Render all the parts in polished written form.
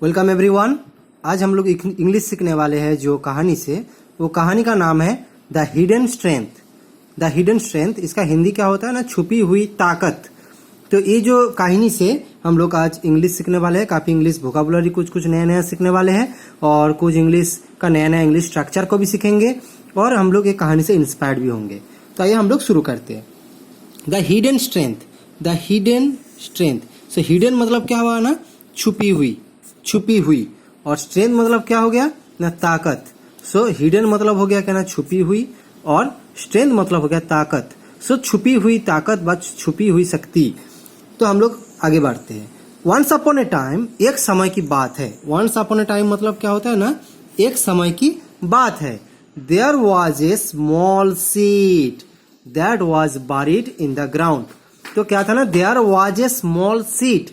Welcome everyone. आज हम लोग इंग्लिश सीखने वाले हैं जो कहानी से। वो कहानी का नाम है the hidden strength. The hidden strength, इसका हिंदी क्या होता है ना, छुपी हुई ताकत। तो ये जो कहानी से हम लोग आज इंग्लिश सीखने वाले हैं, काफ़ी इंग्लिश वोकाबुलरी कुछ नया नया सीखने वाले हैं और कुछ इंग्लिश का नया नया इंग्लिश स्ट्रक्चर को भी सीखेंगे और हम लोग ये कहानी से इंस्पायर्ड भी होंगे। तो आइए हम लोग शुरू करते हैं। The hidden strength, the hidden strength. So hidden मतलब क्या हुआ ना, छुपी हुई, छुपी हुई। और स्ट्रेंथ मतलब क्या हो गया ना, ताकत। सो हिडन मतलब हो गया क्या ना, छुपी हुई, और स्ट्रेंथ मतलब हो गया ताकत। सो छुपी हुई ताकत व छुपी हुई शक्ति। तो हम लोग आगे बढ़ते हैं। वंस अपॉन ए टाइम, एक समय की बात है। वंस अपॉन ए टाइम मतलब क्या होता है ना, एक समय की बात है। There was a small seed that was buried in the ground. तो क्या था ना, there was a small seed,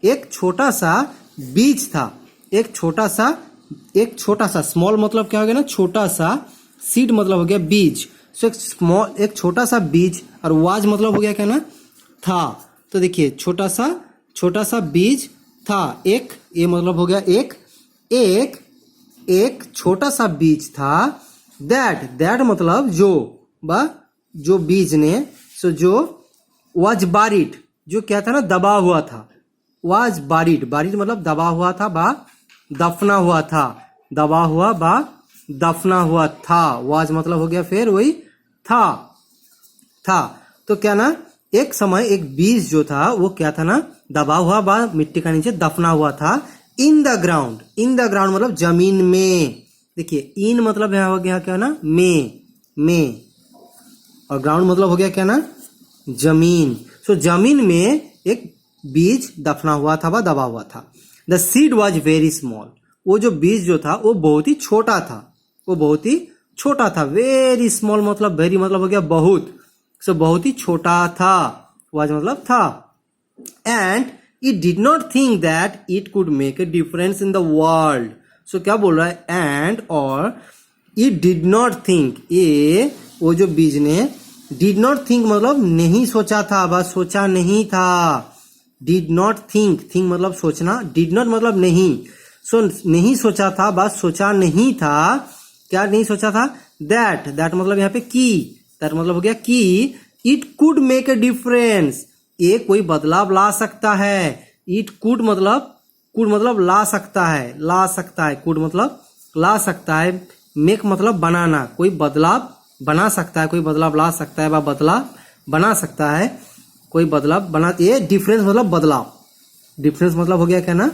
एक छोटा सा बीज था। एक छोटा सा स्मॉल मतलब क्या हो गया ना, छोटा सा, सीड मतलब हो गया बीज। सो एक छोटा सा बीज, और वाज मतलब हो गया क्या ना, था। तो देखिए छोटा सा बीज था। एक, ये मतलब हो गया एक छोटा सा बीज था। दैट मतलब जो बीज ने, सो जो वाज बारिड, जो क्या था ना, दबा हुआ था। वाज बारिड मतलब दबा हुआ था बा दफना हुआ था। दबा हुआ बा दफना हुआ था। वाज मतलब हो गया फिर वही था। तो क्या ना, एक समय एक बीज जो था वो क्या था ना, दबा हुआ बा मिट्टी का नीचे दफना हुआ था। इन द ग्राउंड मतलब जमीन में। देखिए इन मतलब यहां हो गया क्या ना, में, और ग्राउंड मतलब हो गया क्या ना, जमीन। सो जमीन में एक बीज दफना हुआ था व दबा हुआ था। The seed was very small, वो जो बीज जो था वो बहुत ही छोटा था। वेरी स्मॉल मतलब, वेरी मतलब हो गया बहुत। सो बहुत ही छोटा था, वॉज मतलब था। And it did not think that it could make a difference in the world. So क्या बोल रहा है, एंड और इट डिड नॉट थिंक, ये वो जो बीज ने, डिड नॉट थिंक मतलब नहीं सोचा था, बस सोचा नहीं था। डिड नॉट थिंक मतलब सोचना, डिड नॉट मतलब नहीं। सो नहीं सोचा था, बस सोचा नहीं था। क्या नहीं सोचा था, दैट मतलब यहाँ पे की, दैट मतलब हो गया कि it could make a difference, ये कोई बदलाव ला सकता है। इट कुड मतलब ला सकता है। कुड मतलब ला सकता है। मेक मतलब बनाना, कोई बदलाव बना सकता है, कोई बदलाव ला सकता है, वह बदलाव बना सकता है, कोई बदलाव बना। ये डिफरेंस मतलब बदलाव। डिफरेंस मतलब हो गया क्या ना,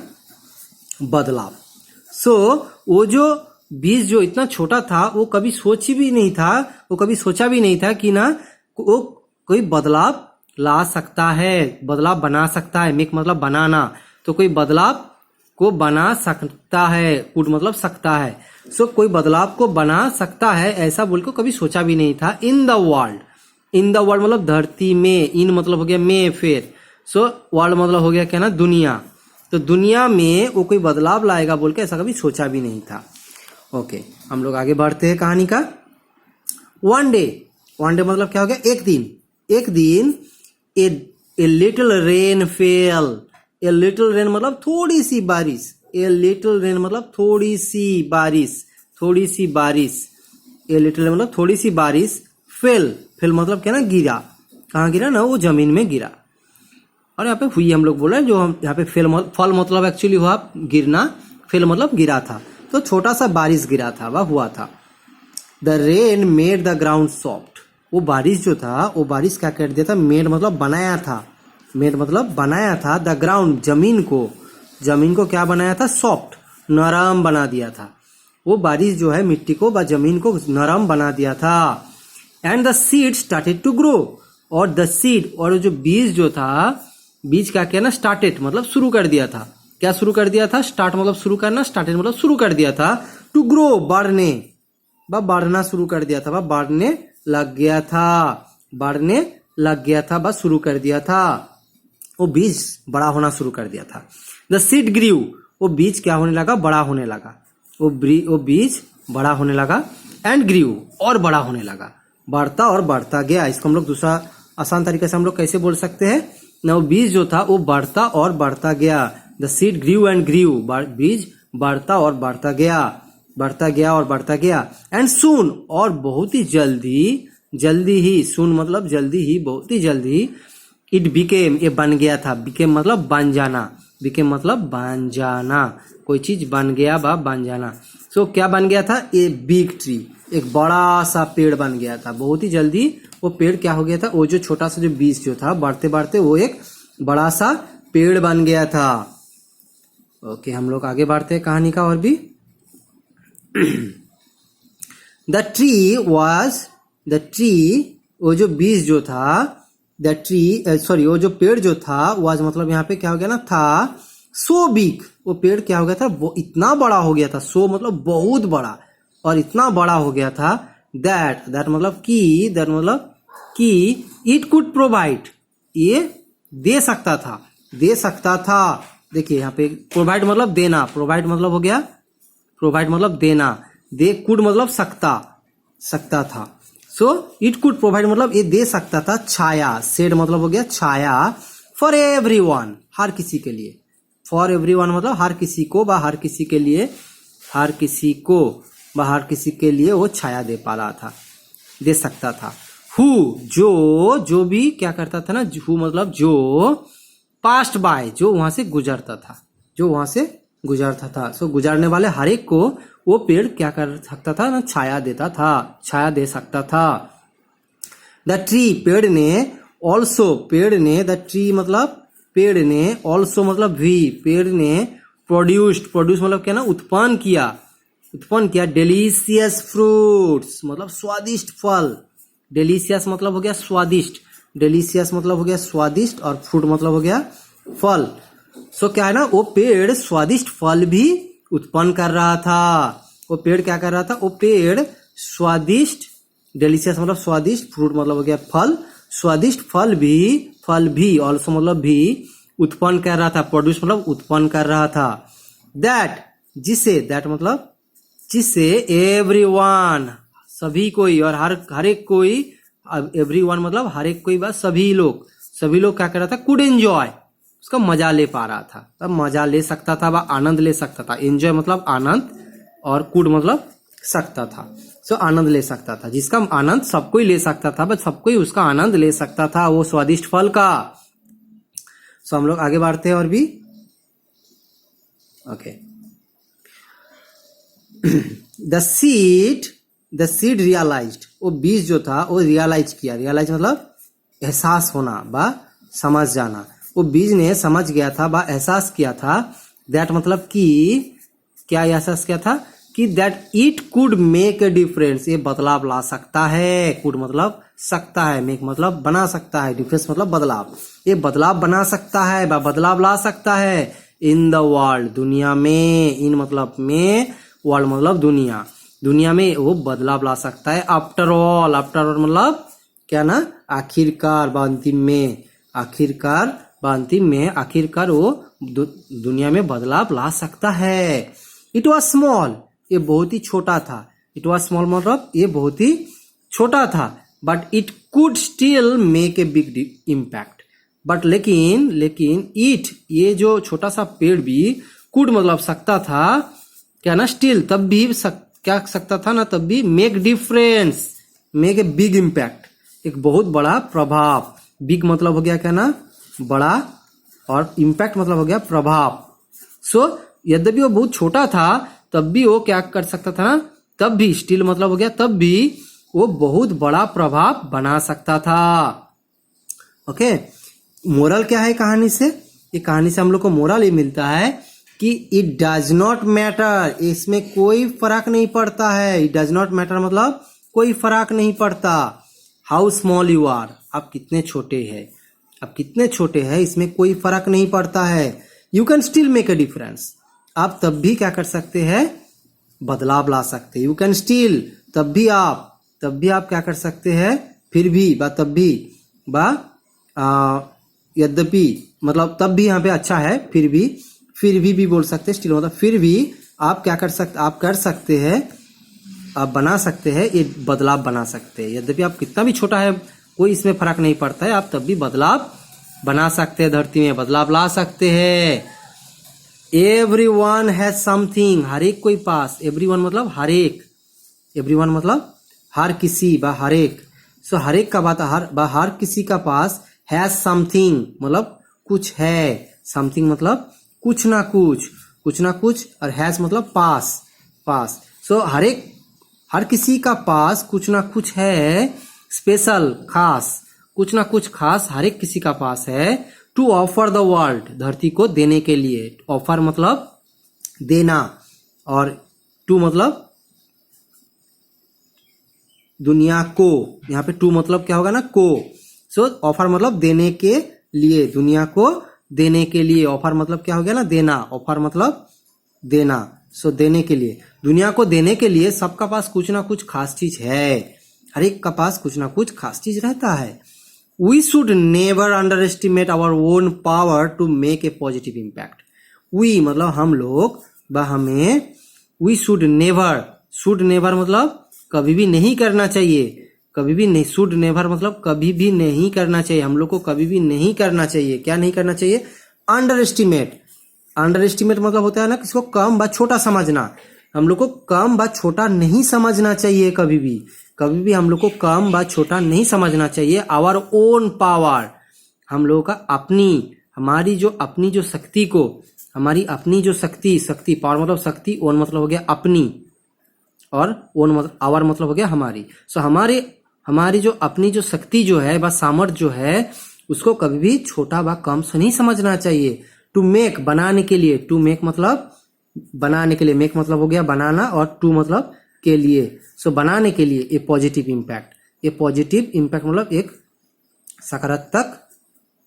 बदलाव। सो वो जो बीज जो इतना छोटा था, वो कभी सोचा भी नहीं था कि ना वो कोई बदलाव ला सकता है, बदलाव बना सकता है। मेक मतलब बनाना, तो कोई बदलाव को बना सकता है। कुड मतलब सकता है। सो कोई बदलाव को बना सकता है, ऐसा बोल के कभी सोचा भी नहीं था। इन द वर्ल्ड मतलब धरती में। इन मतलब हो गया में फिर। सो वर्ल्ड मतलब हो गया क्या ना, दुनिया। तो दुनिया में वो कोई बदलाव लाएगा बोल के ऐसा कभी सोचा भी नहीं था। ओके, हम लोग आगे बढ़ते हैं कहानी का। वन डे मतलब क्या हो गया, एक दिन a little rain fail. A little rain मतलब थोड़ी सी बारिश। ए लिटिल रेन मतलब थोड़ी सी बारिश। ए लिटिल मतलब थोड़ी सी बारिश। फेल मतलब क्या ना, गिरा। कहाँ गिरा ना, वो जमीन में गिरा। और यहाँ पे हुई हम लोग बोल रहे हैं, जो हम यहाँ पे फल मतलब एक्चुअली हुआ गिरना, फेल मतलब गिरा था। तो छोटा सा बारिश गिरा था, वह हुआ था। The rain made the ground soft. वो बारिश जो था, वो बारिश क्या कर दिया था, मेड मतलब बनाया था। द ग्राउंड जमीन को क्या बनाया था, सॉफ्ट नरम बना दिया था। वो बारिश जो है मिट्टी को व जमीन को नरम बना दिया था। And the seed started to grow, और द सीड और जो बीज जो था, बीज क्या किया ना, स्टार्टेड मतलब शुरू कर दिया था। क्या शुरू कर दिया था, स्टार्ट मतलब शुरू करना, स्टार्टेड मतलब शुरू कर दिया था। टू ग्रो बढ़ना शुरू कर दिया था, बढ़ने लग गया था, बस शुरू कर दिया था। वो बीज बड़ा होना शुरू कर दिया था। द सीड ग्रीव, वो बीज क्या होने लगा, बड़ा होने लगा। वो बीज बड़ा होने लगा। एंड ग्रीव, और बड़ा होने लगा, बढ़ता गया। इसको हम लोग दूसरा आसान तरीके से हम लोग कैसे बोल सकते हैं ना, वो बीज जो था वो बढ़ता गया। The seed grew and grew, बीज बढ़ता और बढ़ता गया, बढ़ता गया और बढ़ता गया। एंड सून, और बहुत ही जल्दी, जल्दी ही, सून मतलब जल्दी ही, बहुत ही जल्दी, इट बिकेम, ये बन गया था, बिकेम मतलब बन जाना, बिकेम मतलब बन जाना, कोई चीज बन गया बा बन जाना। सो क्या बन गया था, ए बिग ट्री, एक बड़ा सा पेड़ बन गया था, बहुत ही जल्दी वो पेड़ क्या हो गया था, वो जो छोटा सा जो बीज जो था बढ़ते बढ़ते वो एक बड़ा सा पेड़ बन गया था। ओके, हम लोग आगे बढ़ते हैं कहानी का और भी। द ट्री वो जो बीज जो था, द ट्री सॉरी वो जो पेड़ जो था वाज मतलब यहाँ पे क्या हो गया ना, था सो बिग, वो पेड़ क्या हो गया था, वो इतना बड़ा हो गया था, सो मतलब बहुत बड़ा, और इतना बड़ा हो गया था दैट मतलब कि इट कुड प्रोवाइड, ये दे सकता था, दे सकता था। देखिए यहाँ पे प्रोवाइड मतलब देना, प्रोवाइड मतलब हो गया, प्रोवाइड मतलब देना, दे कुड मतलब सकता था। सो इट कुड प्रोवाइड मतलब ये दे सकता था छाया, शेड मतलब हो गया छाया, फॉर एवरीवन, हर किसी के लिए, फॉर एवरीवन मतलब हर किसी को व हर किसी के लिए, हर किसी को व हर किसी के लिए वो छाया दे पा रहा था, दे सकता था। हु जो भी क्या करता था ना, हु मतलब जो, पास्ट बाय जो वहां से गुजरता था, जो वहां से गुजरता था। सो गुजरने वाले हर एक को वो पेड़ क्या कर सकता था ना, छाया देता था, छाया दे सकता था। द ट्री पेड़ ने, ऑल्सो पेड़ ने, द ट्री मतलब पेड़ ने, ऑल्सो मतलब भी, पेड़ ने प्रोड्यूस मतलब क्या ना, उत्पन्न किया डेलीशियस फ्रूट्स मतलब स्वादिष्ट फल, डेलीशियस मतलब हो गया स्वादिष्ट, डेलीशियस मतलब हो गया स्वादिष्ट, और फ्रूट मतलब हो गया फल। सो क्या है ना, वो पेड़ स्वादिष्ट फल भी उत्पन्न कर रहा था, वो पेड़ क्या कर रहा था, वो पेड़ स्वादिष्ट, डेलीशियस मतलब स्वादिष्ट, फ्रूट मतलब हो गया फल, स्वादिष्ट फल भी ऑल्सो मतलब भी उत्पन्न कर रहा था, प्रोड्यूस मतलब उत्पन्न कर रहा था। दैट जिसे, दैट मतलब जिससे, एवरीवन सभी कोई, और हर एक कोई, एवरीवन मतलब हर एक कोई, बस सभी लोग क्या कर रहा था, कुड एंजॉय, उसका मजा ले पा रहा था, तब मजा ले सकता था, वह आनंद ले सकता था। एंजॉय मतलब आनंद, और कुड मतलब सकता था, सो आनंद ले सकता था, जिसका आनंद सब कोई ले सकता था, बस सब कोई उसका आनंद ले सकता था, वो स्वादिष्ट फल का। सो हम लोग आगे बढ़ते हैं और भी। ओके, द सीड रियलाइज्ड, वो बीज जो था वो रियलाइज किया, रियलाइज मतलब एहसास होना बा समझ जाना, वो बीज ने समझ गया था बा एहसास किया था, दैट मतलब कि क्या एहसास किया था कि that it could make a difference, ये बदलाव ला सकता है, कुड मतलब सकता है, मेक मतलब बना सकता है, डिफरेंस मतलब बदलाव, ये बदलाव बना सकता है बा बदलाव ला सकता है, इन द वर्ल्ड दुनिया में, इन मतलब में, वर्ल्ड मतलब दुनिया, दुनिया में वो बदलाव ला सकता है। आफ्टर ऑल मतलब क्या ना, आखिरकार व अंतिम में, आखिरकार व अंतिम में, आखिरकार वो दुनिया में बदलाव ला सकता है। इट वॉज स्मॉल, ये बहुत ही छोटा था, इट वॉज स्मॉल मतलब ये बहुत ही छोटा था, but it could still make a big impact, but लेकिन इट ये जो छोटा सा पेड़ भी, कुड मतलब सकता था, क्या ना स्टिल तब भी क्या सकता था ना, तब भी make difference, make a big impact, एक बहुत बड़ा प्रभाव, बिग मतलब हो गया क्या ना, बड़ा, और इम्पैक्ट मतलब हो गया प्रभाव। सो यद्यपि वो बहुत छोटा था तब भी वो क्या कर सकता था ना, तब भी, स्टिल मतलब हो गया तब भी, वो बहुत बड़ा प्रभाव बना सकता था। ओके, मोरल क्या है कहानी से, ये कहानी से हम लोग को मोरल ये मिलता है कि इट डज नॉट मैटर, इसमें कोई फर्क नहीं पड़ता है, इट डज नॉट मैटर मतलब कोई फर्क नहीं पड़ता, हाउ स्मॉल यू आर, आप कितने छोटे हैं, आप कितने छोटे हैं, इसमें कोई फर्क नहीं पड़ता है। You can still make a difference, आप तब भी क्या कर सकते हैं, बदलाव ला सकते हैं। यू कैन स्टिल, तब भी आप क्या कर सकते हैं, फिर भी बा तब भी बा यद्यपि मतलब तब भी यहाँ पे अच्छा है, फिर भी बोल सकते हैं, स्टिल मतलब फिर भी आप क्या कर सकते, आप कर सकते हैं, आप बना सकते हैं, ये बदलाव बना सकते हैं। यद्यपि आप कितना भी छोटा है, कोई इसमें फर्क नहीं पड़ता है, आप तब भी बदलाव बना सकते हैं, धरती में बदलाव ला सकते हैं। everyone has something, हर एक कोई पास, everyone मतलब हर एक, everyone मतलब हर किसी बा हर एक, सो हर एक का बात हर किसी का पास has something मतलब कुछ है, something मतलब कुछ ना कुछ, कुछ ना कुछ, और has मतलब पास, पास, सो हर किसी का पास कुछ ना कुछ है, स्पेशल खास, कुछ ना कुछ खास हर एक किसी का पास है, टू ऑफर द वर्ल्ड धरती को देने के लिए, ऑफर मतलब देना, और टू मतलब दुनिया को, यहाँ पे टू मतलब क्या होगा ना, को, सो ऑफर मतलब देने के लिए, दुनिया को देने के लिए, ऑफर मतलब क्या हो गया ना, देना, ऑफर मतलब देना, सो देने के लिए, दुनिया को देने के लिए सबका पास कुछ ना कुछ खास चीज है, हर एक का पास कुछ ना कुछ खास चीज रहता है। We should never underestimate our own power to make a positive impact. We मतलब हम लोग व हमें, we should never मतलब कभी भी नहीं करना चाहिए, कभी भी नहीं, should never मतलब कभी भी नहीं करना चाहिए, हम लोग को कभी भी नहीं करना चाहिए, क्या नहीं करना चाहिए, अंडर एस्टिमेट मतलब होता है ना किसी को कम व छोटा समझना, हम लोग को कम व छोटा नहीं समझना चाहिए, कभी भी हम लोग को कम व छोटा नहीं समझना चाहिए। आवर ओन पावर, हम लोगों का हमारी जो शक्ति को, हमारी अपनी जो शक्ति, पावर मतलब शक्ति, ओन मतलब हो गया अपनी, और ओन मतलब आवर मतलब हो गया हमारी, सो हमारी जो अपनी जो शक्ति जो है व सामर्थ्य जो है उसको कभी भी छोटा व कम से नहीं समझना चाहिए। टू मेक बनाने के लिए, टू मेक मतलब बनाने के लिए, मेक मतलब हो गया बनाना, और टू मतलब के लिए, सो बनाने के लिए ए पॉजिटिव इम्पैक्ट मतलब एक सकारात्मक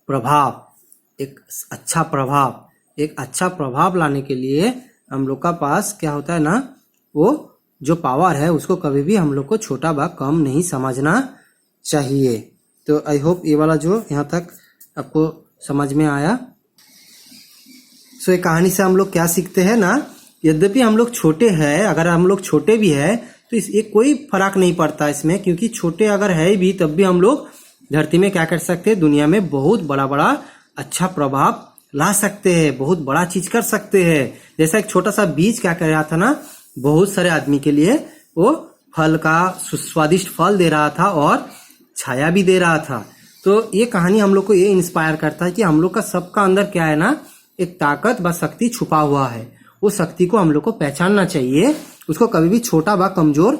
प्रभाव, एक अच्छा प्रभाव लाने के लिए हम लोग का पास क्या होता है ना, वो जो पावर है उसको कभी भी हम लोग को छोटा व कम नहीं समझना चाहिए। तो आई होप ये वाला जो यहाँ तक आपको समझ में आया। सो ये कहानी से हम लोग क्या सीखते हैं ना, यद्यपि हम लोग छोटे हैं, अगर हम लोग छोटे भी है तो ये कोई फर्क नहीं पड़ता इसमें, क्योंकि छोटे अगर है भी तब भी हम लोग धरती में क्या कर सकते हैं, दुनिया में बहुत बड़ा अच्छा प्रभाव ला सकते हैं, बहुत बड़ा चीज कर सकते हैं। जैसा एक छोटा सा बीज क्या कर रहा था ना, बहुत सारे आदमी के लिए वो फल का सुस्वादिष्ट फल दे रहा था और छाया भी दे रहा था। तो ये कहानी हम लोग को ये इंस्पायर करता है कि हम लोग का सबका अंदर क्या है ना, एक ताकत व शक्ति छुपा हुआ है, उस शक्ति को हम लोग को पहचानना चाहिए, उसको कभी भी छोटा व कमजोर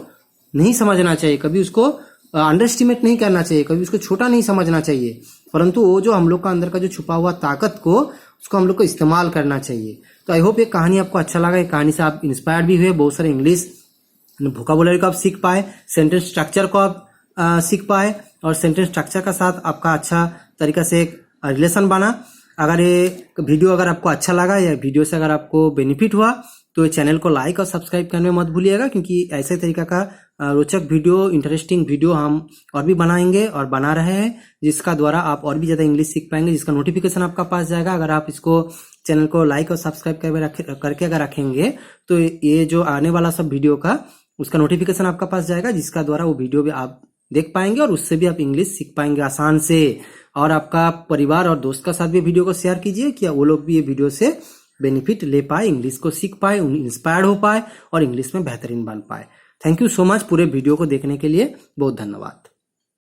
नहीं समझना चाहिए, कभी उसको अंडर एस्टिमेट नहीं करना चाहिए, कभी उसको छोटा नहीं समझना चाहिए, परंतु वो जो हम लोग का अंदर का जो छुपा हुआ ताकत को, उसको हम लोग को इस्तेमाल करना चाहिए। तो आई होप ये कहानी आपको अच्छा लगा, ये कहानी से आप इंस्पायर भी हुए, बहुत सारे इंग्लिश वोकाबुलरी को आप सीख पाए, सेंटेंस स्ट्रक्चर को आप सीख पाए, और सेंटेंस स्ट्रक्चर का साथ आपका अच्छा तरीका से एक रिलेशन बना। अगर ये वीडियो अगर आपको अच्छा लगा या वीडियो से अगर आपको बेनिफिट हुआ तो चैनल को लाइक और सब्सक्राइब करने में मत भूलिएगा, क्योंकि ऐसे तरीका का रोचक वीडियो, इंटरेस्टिंग वीडियो हम और भी बनाएंगे और बना रहे हैं, जिसका द्वारा आप और भी ज्यादा इंग्लिश सीख पाएंगे, जिसका नोटिफिकेशन आपका पास जाएगा। अगर आप इसको चैनल को लाइक और सब्सक्राइब करके अगर रखेंगे तो ये जो आने वाला सब वीडियो का उसका नोटिफिकेशन आपका पास जाएगा, जिसका द्वारा वो वीडियो भी आप देख पाएंगे और उससे भी आप इंग्लिश सीख पाएंगे आसान से। और आपका परिवार और दोस्त का साथ भी वीडियो को शेयर कीजिए कि वो लोग भी ये वीडियो से बेनिफिट ले पाए, इंग्लिश को सीख पाए, इंस्पायर्ड हो पाए और इंग्लिश में बेहतरीन बन पाए। थैंक यू सो मच पूरे वीडियो को देखने के लिए, बहुत धन्यवाद।